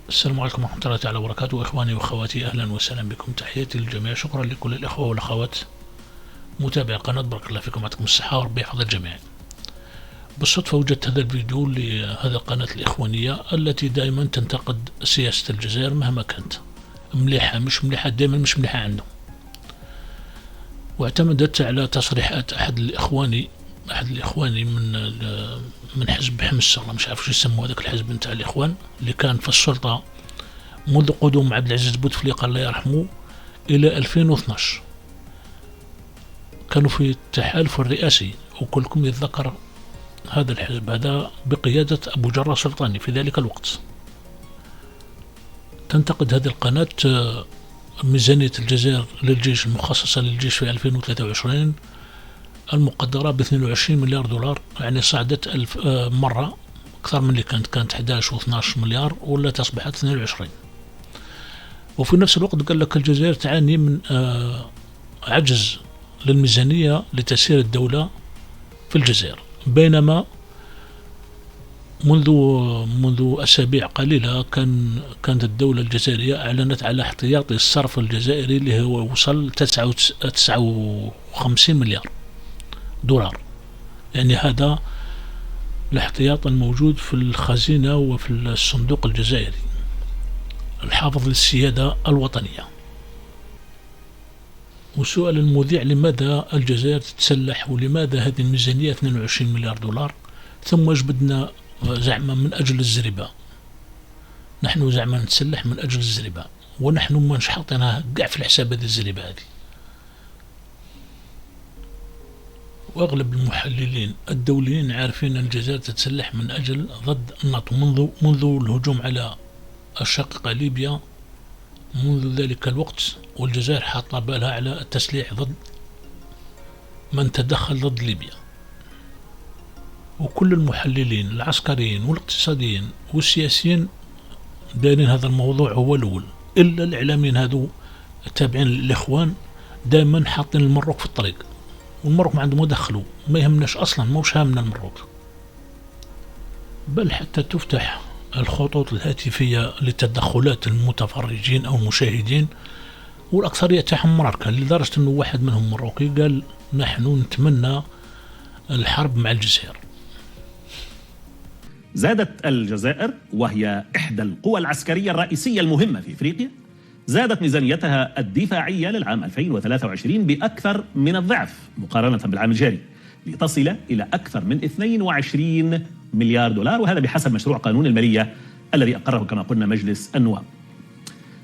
السلام عليكم ورحمة الله تعالى وبركاته. إخواني وأخواتي، أهلا وسهلا بكم، تحياتي للجميع. شكرا لكل الإخوة والأخوات متابع قناة بارك الله فيكم، يعطيكم الصحة وربي يحفظ الجميع. بالصدفة وجدت هذا الفيديو لهذا القناة الإخوانية التي دائما تنتقد سياسة الجزائر مهما كانت مليحة مش مليحة، دائما مش مليحة عنده. واعتمدت على تصريحات أحد الإخواني من حزب حمص، والله مش عارف شو يسموا هذاك الحزب نتاع الإخوان اللي كان في السلطة منذ قدوم عبد العزيز بوتفليقة الله يرحمه إلى 2012. كانوا في التحالف الرئاسي، وكلكم يتذكر هذا الحزب هذا بقيادة أبو جرة سلطاني في ذلك الوقت. تنتقد هذه القناة ميزانية الجزائر للجيش المخصصة للجيش في 2023 المقدرة ب 22 مليار دولار، يعني صعدت 1000 مرة أكثر من اللي كانت 11 و 12 مليار ولا تصبحت 22. وفي نفس الوقت قال لك الجزائر تعاني من عجز للميزانية لتسيير الدولة في الجزائر، بينما منذ أسابيع قليلة كانت الدولة الجزائرية أعلنت على احتياطي الصرف الجزائري اللي هو وصل 59 مليار دولار. يعني هذا الاحتياط الموجود في الخزينة وفي الصندوق الجزائري الحافظ للسيادة الوطنية. وسؤال المذيع: لماذا الجزائر تتسلح ولماذا هذه الميزانية 22 مليار دولار؟ ثم جبدنا زعما من أجل الزرباء، نحن زعما نتسلح من أجل الزرباء، ونحن ما حاطينها كاع في الحساب هذه الزرباء هذه. وأغلب المحللين الدوليين عارفين أن الجزائر تتسلح من أجل ضد الناتو منذ الهجوم على الشقيقة ليبيا. منذ ذلك الوقت والجزائر حاطة بالها على التسليح ضد من تدخل ضد ليبيا. وكل المحللين العسكريين والاقتصاديين والسياسيين دايرين هذا الموضوع هو الأول، إلا الإعلاميين هذو التابعين للإخوان دائما حاطين المروك في الطريق، والمروك ما عندهم يدخلوا، ما يهمناش أصلا، موش هامنا المروك. بل حتى تفتح الخطوط الهاتفية لتدخلات المتفرجين أو المشاهدين، والأكثرية تاعهم مراركة، لدرجة أنه واحد منهم مروكي قال: نحن نتمنى الحرب مع الجزائر. زادت الجزائر وهي إحدى القوى العسكرية الرئيسية المهمة في إفريقيا، زادت ميزانيتها الدفاعية للعام 2023 بأكثر من الضعف مقارنة بالعام الجاري، لتصل إلى أكثر من 22 مليار دولار، وهذا بحسب مشروع قانون المالية الذي أقره كما قلنا مجلس النواب.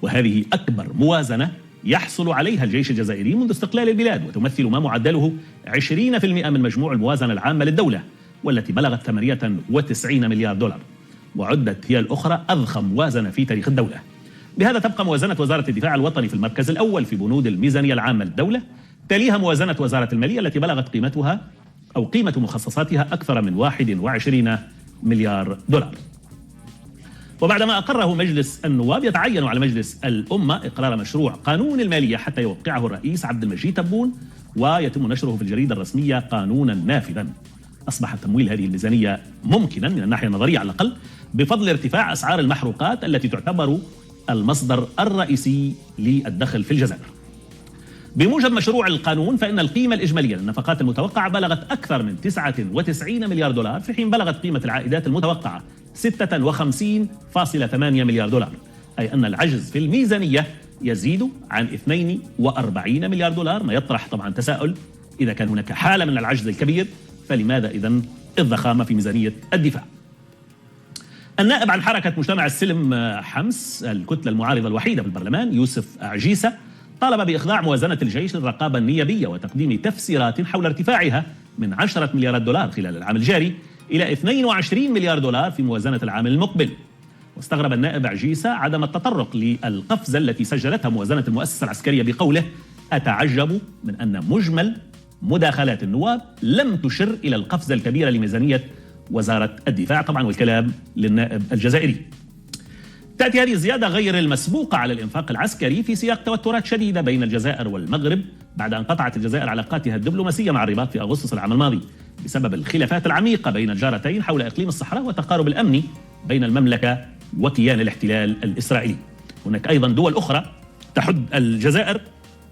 وهذه أكبر موازنة يحصل عليها الجيش الجزائري منذ استقلال البلاد، وتمثل ما معدله 20% من مجموع الموازنة العامة للدولة، والتي بلغت 98 مليار دولار، وعدت هي الأخرى أضخم موازنة في تاريخ الدولة. بهذا تبقى موازنة وزارة الدفاع الوطني في المركز الأول في بنود الميزانية العامة للدولة، تليها موازنة وزارة المالية التي بلغت قيمة مخصصاتها أكثر من 21 مليار دولار. وبعدما أقره مجلس النواب، يتعين على مجلس الأمة إقرار مشروع قانون المالية حتى يوقعه الرئيس عبد المجيد تبون، ويتم نشره في الجريدة الرسمية قانونا نافذا. أصبح تمويل هذه الميزانية ممكنا من الناحية النظرية على الأقل بفضل ارتفاع أسعار المحروقات التي تعتبر المصدر الرئيسي للدخل في الجزائر. بموجب مشروع القانون فإن القيمة الإجمالية للنفقات المتوقعة بلغت أكثر من 99 مليار دولار، في حين بلغت قيمة العائدات المتوقعة 56.8 مليار دولار، أي أن العجز في الميزانية يزيد عن 42 مليار دولار، ما يطرح طبعا تساؤل: إذا كان هناك حالة من العجز الكبير فلماذا إذن الضخامة في ميزانية الدفاع؟ النائب عن حركة مجتمع السلم حمص، الكتلة المعارضة الوحيدة في البرلمان، يوسف عجيسة، طالب بإخضاع موازنة الجيش للرقابة النيابية وتقديم تفسيرات حول ارتفاعها من 10 مليارات دولار خلال العام الجاري إلى 22 مليار دولار في موازنة العام المقبل. واستغرب النائب عجيسة عدم التطرق للقفزة التي سجلتها موازنة المؤسسة العسكرية بقوله: أتعجب من أن مجمل مداخلات النواب لم تشر إلى القفزة الكبيرة لميزانية وزارة الدفاع. طبعا والكلام للنائب الجزائري. تأتي هذه الزيادة غير المسبوقة على الإنفاق العسكري في سياق توترات شديدة بين الجزائر والمغرب، بعد أن قطعت الجزائر علاقاتها الدبلوماسية مع الرباط في أغسطس العام الماضي بسبب الخلافات العميقة بين الجارتين حول إقليم الصحراء والتقارب الأمني بين المملكة وكيان الاحتلال الإسرائيلي. هناك أيضا دول أخرى تحد الجزائر،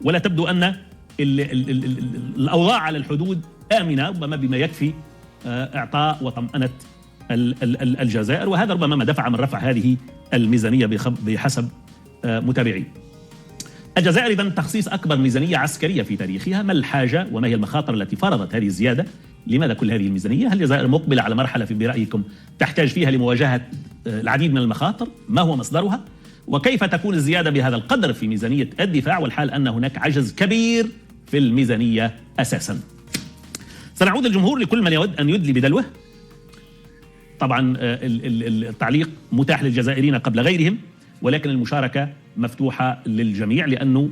ولا تبدو أن الأوضاع على الحدود آمنة ربما بما يكفي إعطاء وطمأنة الجزائر، وهذا ربما ما دفع من رفع هذه الميزانية بحسب متابعين. الجزائر إذن تخصيص أكبر ميزانية عسكرية في تاريخها. ما الحاجة وما هي المخاطر التي فرضت هذه الزيادة؟ لماذا كل هذه الميزانية؟ هل الجزائر مقبلة على مرحلة برأيكم تحتاج فيها لمواجهة العديد من المخاطر؟ ما هو مصدرها؟ وكيف تكون الزيادة بهذا القدر في ميزانية الدفاع والحال أن هناك عجز كبير في الميزانية أساسا؟ سنعود الجمهور لكل من يود أن يدلي بدلوه. طبعا التعليق متاح للجزائريين قبل غيرهم، ولكن المشاركة مفتوحة للجميع، لأنه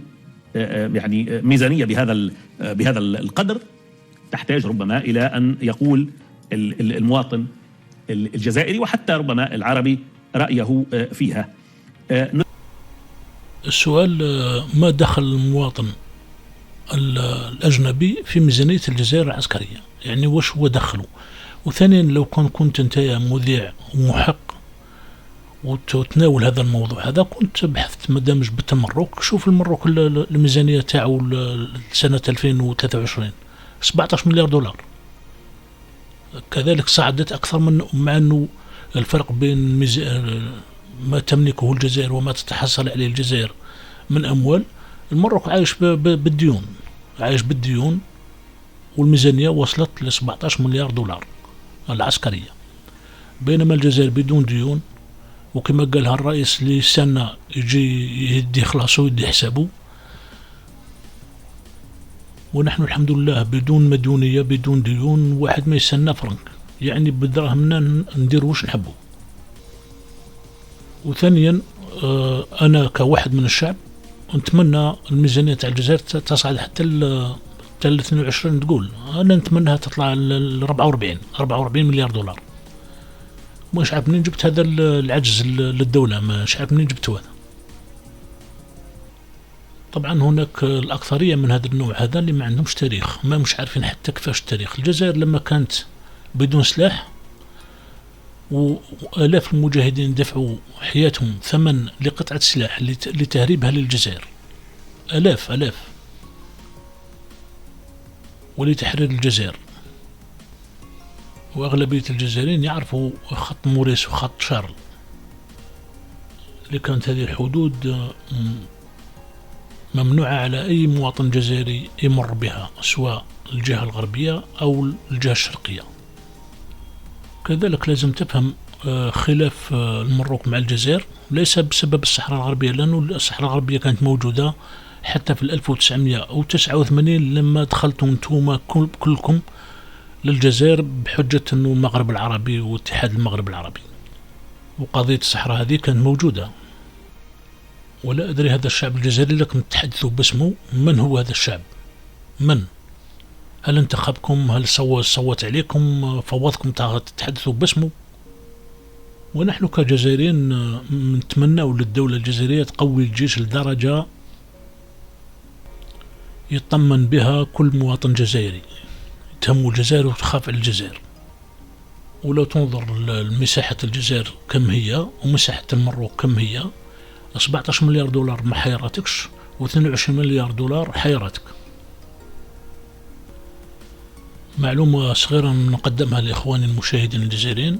يعني ميزانية بهذا القدر تحتاج ربما إلى أن يقول المواطن الجزائري وحتى ربما العربي رأيه فيها. السؤال: ما دخل المواطن الأجنبي في ميزانية الجزائر العسكرية؟ يعني واش هو دخله؟ وثانيا، لو كنت أنت مذيع ومحق وتناول هذا الموضوع هذا، كنت بحثت مدامج بالتمرك. شوف المرك الميزانية تاعو لسنة 2023 17 مليار دولار. كذلك صعدت أكثر من، مع أنه الفرق بين ما تملكه الجزائر وما تتحصل عليه الجزائر من أموال، المروك عايش بالديون، والميزانية وصلت ل 17 مليار دولار العسكرية، بينما الجزائر بدون ديون. وكما قالها الرئيس اللي سنة يجي يدي خلاصه ويدي حسابه، ونحن الحمد لله بدون مديونية بدون ديون، واحد ما يستنى فرنك، يعني بدراهمنا ندير واش نحبه. وثانيا أنا كواحد من الشعب نتمنى الميزانية تاع الجزائر تصعد حتى ل 22. تقول أنا نتمنىها تطلع ل 44 مليار دولار. مش عارف منين جبت هذا العجز للدولة، مش عارف منين جبت هذا. طبعا هناك الأكثرية من هذا النوع هذا اللي ما عندهمش تاريخ، ما مش عارفين حتى كيفاش التاريخ. الجزائر لما كانت بدون سلاح وآلاف المجاهدين دفعوا حياتهم ثمن لقطعة سلاح لتهريبها للجزائر، آلاف ولتحرير الجزائر. وأغلبية الجزائريين يعرفوا خط موريس وخط شارل، اللي كانت هذه الحدود ممنوعة على أي مواطن جزائري يمر بها، سواء الجهة الغربية أو الجهة الشرقية. كذلك لازم تفهم خلاف المروك مع الجزائر ليس بسبب الصحراء الغربية، لأنه الصحراء الغربية كانت موجودة حتى في 1989 لما دخلتم انتم كلكم للجزائر بحجة أنه المغرب العربي واتحاد المغرب العربي، وقضية الصحراء هذه كانت موجودة. ولا أدري هذا الشعب الجزائري لكم تحدثوا باسمه، من هو هذا الشعب؟ من؟ هل انتخبكم؟ هل صوت عليكم؟ فوضكم تتحدثوا باسمه؟ ونحن كجزائريين نتمنى للدولة الجزائرية تقوي الجيش لدرجة يطمن بها كل مواطن جزائري، تهموا الجزائر وتخاف على الجزائر. ولو تنظر لمساحة الجزائر كم هي ومساحة المروك كم هي، 17 مليار دولار ما حيرتكش، و22 مليار دولار حيرتك. معلومة صغيرة نقدمها لإخواني المشاهدين الجزائريين: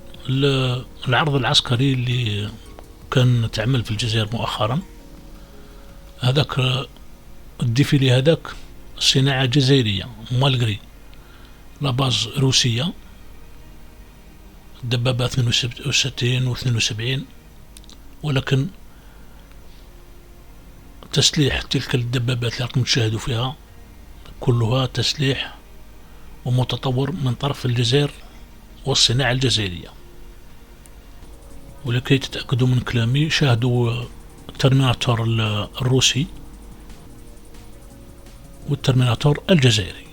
العرض العسكري اللي كان تعمل في الجزائر مؤخرا، هذاك الديفيلي هذاك صناعة جزائرية مالغري لاباز روسية، الدبابة 62 و 72، ولكن تسليح تلك الدبابات اللي راكم تشاهدوا فيها كلها تسليح ومتطور من طرف الجزائر والصناعة الجزائرية. ولكي تتأكدوا من كلامي، شاهدوا الترميناتور الروسي والترميناتور الجزائري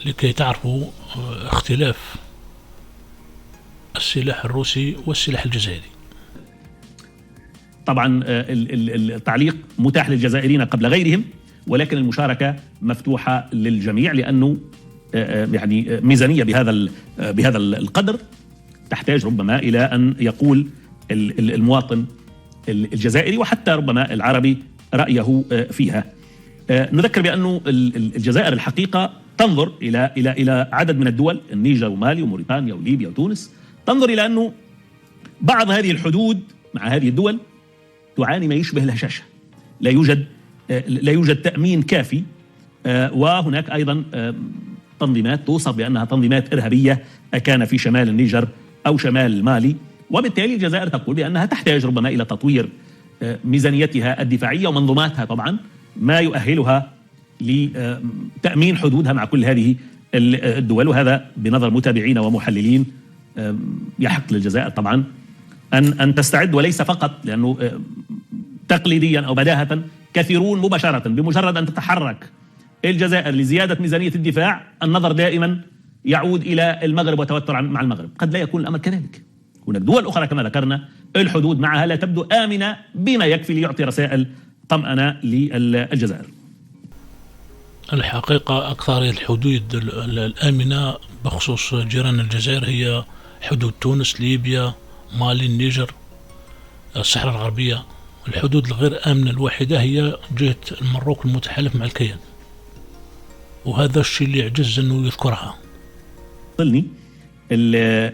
لكي تعرفوا اختلاف السلاح الروسي والسلاح الجزائري. طبعا التعليق متاح للجزائريين قبل غيرهم، ولكن المشاركة مفتوحة للجميع، لأنه يعني ميزانية بهذا القدر تحتاج ربما إلى أن يقول المواطن الجزائري وحتى ربما العربي رأيه فيها. نذكر بأنه الجزائر الحقيقة تنظر إلى عدد من الدول، النيجر ومالي وموريتانيا وليبيا وتونس، تنظر إلى أنه بعض هذه الحدود مع هذه الدول تعاني ما يشبه الهشاشة، لا يوجد تأمين كافي، وهناك أيضا تنظيمات توصف بأنها تنظيمات إرهابية كان في شمال النيجر أو شمال مالي، وبالتالي الجزائر تقول بأنها تحتاج ربما إلى تطوير ميزانيتها الدفاعية ومنظوماتها طبعا، ما يؤهلها لتأمين حدودها مع كل هذه الدول. وهذا بنظر متابعين ومحللين يحق للجزائر طبعا أن تستعد، وليس فقط لأنه تقليديا أو بداهة كثيرون مباشرة بمجرد أن تتحرك الجزائر لزيادة ميزانية الدفاع النظر دائما يعود إلى المغرب وتوتر مع المغرب. قد لا يكون الأمر كذلك، هناك دول أخرى كما ذكرنا الحدود معها لا تبدو آمنة بما يكفي ليعطي رسائل طمأنة للجزائر. الحقيقة أكثر الحدود الآمنة بخصوص جيران الجزائر هي حدود تونس، ليبيا، مالي، النيجر، الصحراء الغربية. الحدود الغير آمنة الوحيدة هي جهة المروك المتحالف مع الكيان، وهذا الشيء اللي يعجز أنه يذكرها.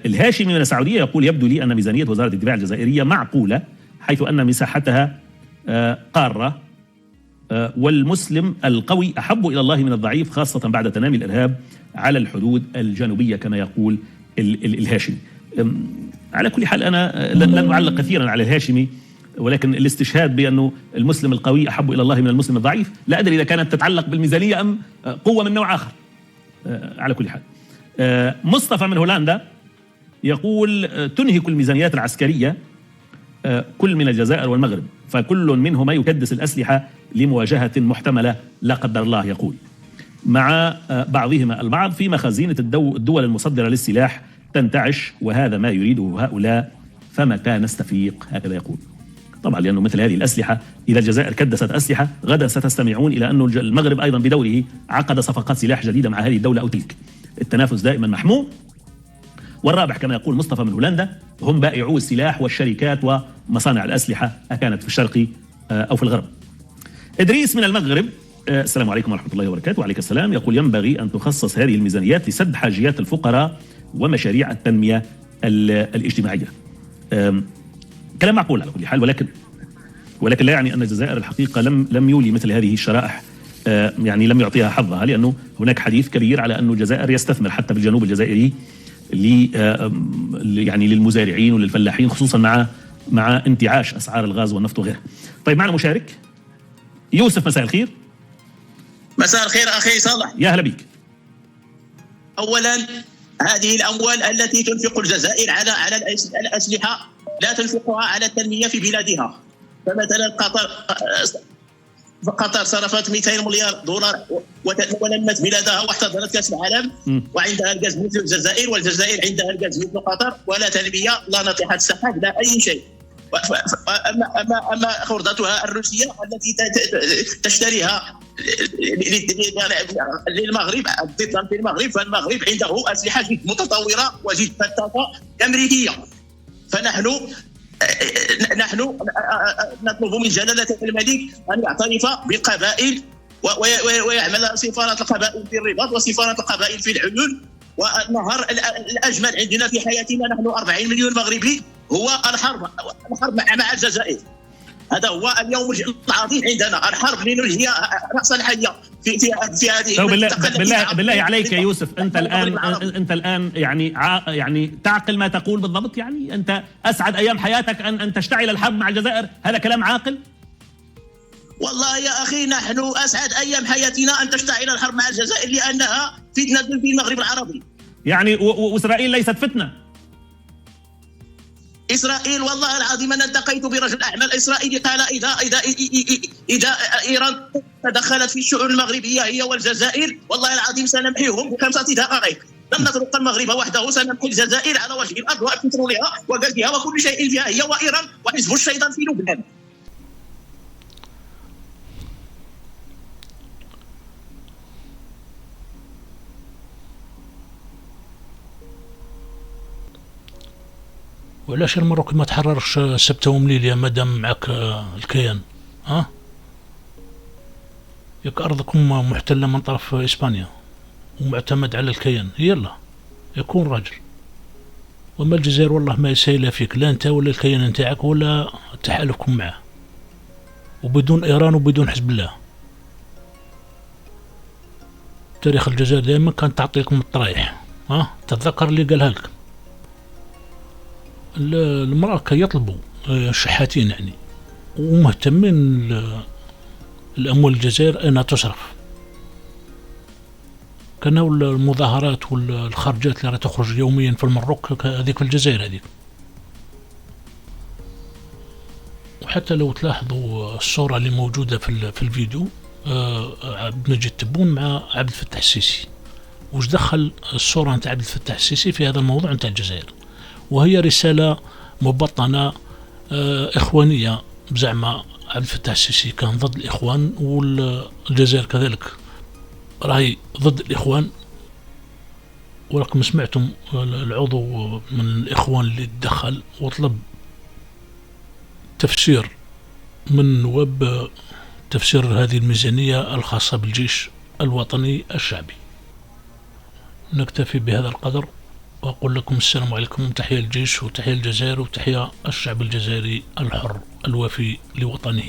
الهاشمي من السعودية يقول: يبدو لي أن ميزانية وزارة الدفاع الجزائرية معقولة، حيث أن مساحتها قارة، والمسلم القوي أحب إلى الله من الضعيف، خاصة بعد تنامي الإرهاب على الحدود الجنوبية كما يقول الهاشمي. على كل حال أنا لن أعلق كثيرا على الهاشمي، ولكن الاستشهاد بأنه المسلم القوي أحب إلى الله من المسلم الضعيف لا أدري إذا كانت تتعلق بالميزانية أم قوة من نوع آخر. على كل حال مصطفى من هولندا يقول: تنهك الميزانيات العسكرية كل من الجزائر والمغرب، فكل منهما يكدس الأسلحة لمواجهة محتملة لا قدر الله، يقول، مع بعضهما البعض في مخازين الدول المصدرة للسلاح تنتعش، وهذا ما يريده هؤلاء، فمتى نستفيق؟ هكذا يقول. طبعا لأنه مثل هذه الأسلحة إذا الجزائر كدست أسلحة غدا ستستمعون إلى أن المغرب أيضا بدوره عقد صفقات سلاح جديدة مع هذه الدولة أو تلك. التنافس دائما محموم. والرابح كما يقول مصطفى من هولندا هم بائعو السلاح والشركات ومصانع الأسلحة، أكانت في الشرق أو في الغرب. إدريس من المغرب: السلام عليكم ورحمة الله وبركاته. وعليك السلام. يقول: ينبغي أن تخصص هذه الميزانيات لسد حاجيات الفقراء ومشاريع التنمية الاجتماعية. كلام معقول على كل حال، ولكن لا يعني أن الجزائر الحقيقة لم يولي مثل هذه الشرائح، يعني لم يعطيها حظها، لأنه هناك حديث كبير على أن الجزائر يستثمر حتى في الجنوب الجزائري يعني للمزارعين وللفلاحين، خصوصا مع انتعاش أسعار الغاز والنفط وغيرها. طيب معنا مشارك يوسف، مساء الخير. مساء الخير أخي صالح. يا هلا بك. أولا هذه الأموال التي تنفق الجزائر على الأسلحة لا تنفقها على التنمية في بلادها. فمثلا قطر صرفت 200 مليار دولار ونمت بلادها واحتضنت كأس العالم، وعندها الغاز مثل الجزائر، والجزائر عندها الغاز مثل قطر، ولا تنمية، لا ناطحة سحاب، لا أي شيء. أما خردتها الروسية التي تشتريها للمغرب ضدا في المغرب، فالمغرب عنده أسلحة جد متطورة وجد فتاكة أمريكية. فنحن نطلب من جلالة الملك أن يعترف بالقبائل ويعمل سفارة القبائل في الرباط وسفارة القبائل في العيون. والنهار الأجمل عندنا في حياتنا نحن 40 مليون مغربي هو الحرب مع الجزائر. هذا هو اليوم العظيم عندنا، الحرب لننهي رأس الحية في هذه بالله عليك يا يوسف، انت الان يعني تعقل ما تقول بالضبط؟ يعني انت اسعد ايام حياتك ان تشتعل الحرب مع الجزائر؟ هذا كلام عاقل؟ والله يا اخي نحن اسعد ايام حياتنا ان تشتعل الحرب مع الجزائر، لانها فتنة في المغرب العربي. يعني واسرائيل ليست فتنة؟ إسرائيل والله العظيم أنا التقيت برجل أعمال إسرائيلي قال إذا إيران تدخلت في الشؤون المغربية هي والجزائر والله العظيم سنمحيهم ب5 دقائق. لم نترك المغرب وحده، سنمحي الجزائر على وجه الأرض وبترولها وغازها وكل شيء فيها، هي وإيران وحزب الشيطان في لبنان. وعلاش المروكي ما تحررش سبتة ومليليا مادام معك الكيان؟ ياك أرضكم محتلة من طرف إسبانيا ومعتمد على الكيان، يلا يكون راجل. وما الجزائر والله ما يسايلها فيك، لا انت ولا الكيان نتاعك ولا تحالفكم معه، وبدون إيران وبدون حزب الله. تاريخ الجزائر دائما كانت تعطي لكم الطرايح، تتذكر اللي قالها لك. المراكا يطلبوا شحاتين يعني، ومهتمين الأموال الجزائر أين تصرف. كانوا المظاهرات والخرجات اللي تخرج يوميا في المروك هذيك في الجزائر هذيك. وحتى لو تلاحظوا الصورة اللي موجودة في الفيديو، عبد المجيد تبون مع عبد الفتاح السيسي، وش دخل الصورة نتاع عبد الفتاح السيسي في هذا الموضوع نتاع الجزائر؟ وهي رسالة مبطنة إخوانية، بزعمة عبد الفتاح السيسي كان ضد الإخوان، والجزائر كذلك راهي ضد الإخوان. ولكم سمعتم العضو من الإخوان اللي تدخل وطلب تفسير من نواب تفسير هذه الميزانية الخاصة بالجيش الوطني الشعبي. نكتفي بهذا القدر، وأقول لكم السلام عليكم، تحية الجيش وتحية الجزائر وتحية الشعب الجزائري الحر الوفي لوطنه.